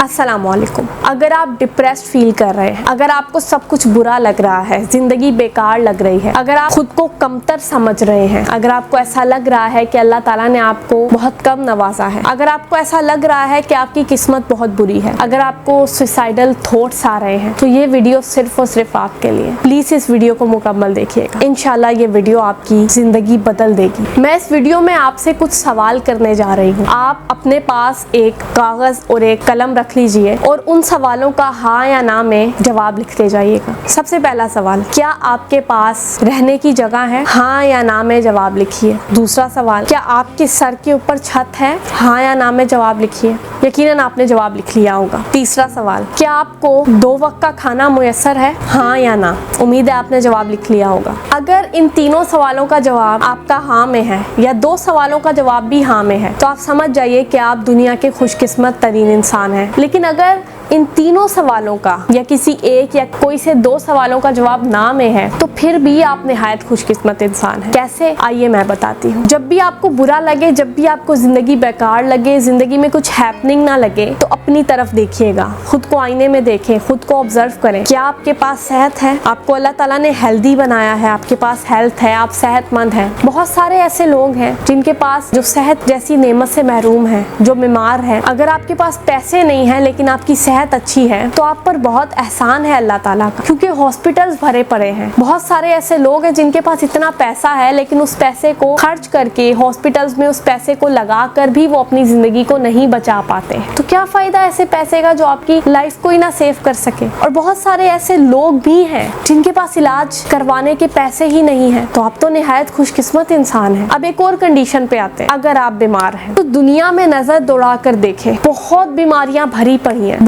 السلام علیکم۔ اگر آپ ڈپریسڈ فیل کر رہے ہیں، اگر آپ کو سب کچھ برا لگ رہا ہے، زندگی بیکار لگ رہی ہے، اگر آپ خود کو کمتر سمجھ رہے ہیں، اگر آپ کو ایسا لگ رہا ہے کہ اللہ تعالیٰ نے آپ کو بہت کم نوازا ہے، اگر آپ کو ایسا لگ رہا ہے کہ آپ کی قسمت بہت بری ہے، اگر آپ کو سوسائڈل تھاٹس آ رہے ہیں، تو یہ ویڈیو صرف اور صرف آپ کے لیے۔ پلیز اس ویڈیو کو مکمل دیکھیے گا، انشاءاللہ یہ ویڈیو آپ کی زندگی بدل دے گی۔ میں اس ویڈیو میں آپ سے کچھ سوال کرنے جا رہی ہوں۔ آپ اپنے پاس ایک کاغذ اور ایک قلم رکھ لیجئے اور ان سوالوں کا ہاں یا نہ میں جواب لکھتے جائیے گا۔ سب سے پہلا سوال، کیا آپ کے پاس رہنے کی جگہ ہے؟ ہاں یا نہ میں جواب لکھیے۔ دوسرا سوال، کیا آپ کے سر کے اوپر چھت ہے؟ ہاں یا نہ میں جواب لکھیے۔ یقیناً آپ نے جواب لکھ لیا ہوگا۔ تیسرا سوال، کیا آپ کو 2 وقت کا کھانا میسر ہے؟ ہاں یا نہ؟ امید ہے آپ نے جواب لکھ لیا ہوگا۔ اگر ان تینوں سوالوں کا جواب آپ کا ہاں میں ہے یا 2 سوالوں کا جواب بھی ہاں میں ہے، تو آپ سمجھ جائیے کہ آپ دنیا کے خوش قسمت ترین انسان ہیں۔ لیکن اگر ان تینوں سوالوں کا یا کسی ایک یا کوئی سے 2 سوالوں کا جواب نہ میں ہے، تو پھر بھی آپ نہایت خوش قسمت انسان ہیں۔ کیسے؟ آئیے میں بتاتی ہوں۔ جب بھی آپ کو برا لگے، جب بھی آپ کو زندگی بیکار لگے، زندگی میں کچھ ہیپننگ نہ لگے، تو اپنی طرف دیکھیے گا، خود کو آئینے میں دیکھیں، خود کو آبزرو کریں۔ کیا آپ کے پاس صحت ہے؟ آپ کو اللہ تعالیٰ نے ہیلدی بنایا ہے، آپ کے پاس ہیلتھ ہے، آپ صحت مند ہیں۔ بہت سارے ایسے لوگ ہیں جن کے پاس جو صحت جیسی نعمت سے محروم ہیں، جو بیمار ہیں۔ اگر آپ کے پاس پیسے نہیں ہیں لیکن آپ کی صحت اچھی ہے، تو آپ پر بہت احسان ہے اللہ تعالیٰ کا، کیونکہ ہاسپٹلز بھرے پڑے ہیں۔ بہت سارے ایسے لوگ ہیں جن کے پاس اتنا پیسہ ہے لیکن اس پیسے کو خرچ کر کے ہاسپٹلز میں اس پیسے کو لگا کر بھی وہ اپنی زندگی کو نہیں بچا پاتے ہیں۔ تو کیا فائدہ ایسے پیسے کا جو آپ کی لائف کو ہی نہ سیو کر سکے؟ اور بہت سارے ایسے لوگ بھی ہیں جن کے پاس علاج کروانے کے پیسے ہی نہیں ہیں۔ تو آپ تو نہایت خوش قسمت انسان ہیں۔ اب ایک اور کنڈیشن پہ آتے ہیں۔ اگر آپ بیمار ہیں تو دنیا میں نظر دوڑا کر دیکھیں، بہت بیماریاں بھری پڑی ہیں،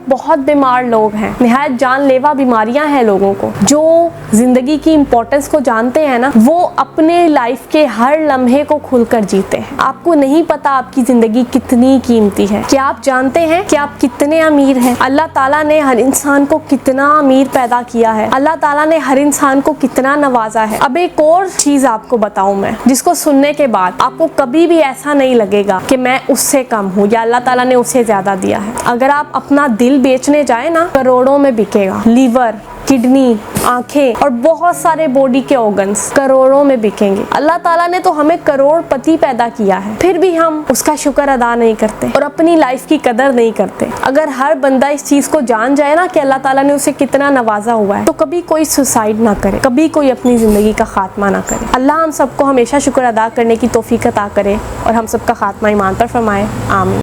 بہت بیمار لوگ ہیں، نہایت جان لیوا بیماریاں ہیں۔ لوگوں کو جو زندگی کی امپورٹنس کو جانتے ہیں نا، وہ اپنے لائف کے ہر لمحے کو کھل کر جیتے ہیں۔ آپ کو نہیں پتا آپ کی زندگی کتنی قیمتی ہے۔ کیا آپ جانتے ہیں کہ آپ کتنے امیر ہیں؟ اللہ تعالیٰ نے ہر انسان کو کتنا امیر پیدا کیا ہے، اللہ تعالیٰ نے ہر انسان کو کتنا نوازا ہے۔ اب ایک اور چیز آپ کو بتاؤں میں، جس کو سننے کے بعد آپ کو کبھی بھی ایسا نہیں لگے گا کہ میں اس سے کم ہوں یا اللہ تعالیٰ نے اسے زیادہ دیا ہے۔ اگر آپ اپنا دل بیچنے جائیں نا، کروڑوں میں بکے گا۔ لیور، کڈنی، آنکھیں اور بہت سارے باڈی کے آرگنز کروڑوں میں بکیں گے۔ اللہ تعالیٰ نے تو ہمیں کروڑ پتی پیدا کیا ہے، پھر بھی ہم اس کا شکر ادا نہیں کرتے اور اپنی لائف کی قدر نہیں کرتے۔ اگر ہر بندہ اس چیز کو جان جائے نا کہ اللہ تعالیٰ نے اسے کتنا نوازا ہوا ہے، تو کبھی کوئی سوسائڈ نہ کرے، کبھی کوئی اپنی زندگی کا خاتمہ نہ کرے۔ اللہ ہم سب کو ہمیشہ شکر ادا کرنے کی توفیق عطا کرے اور ہم سب کا خاتمہ ایمان پر فرمائے، آمین۔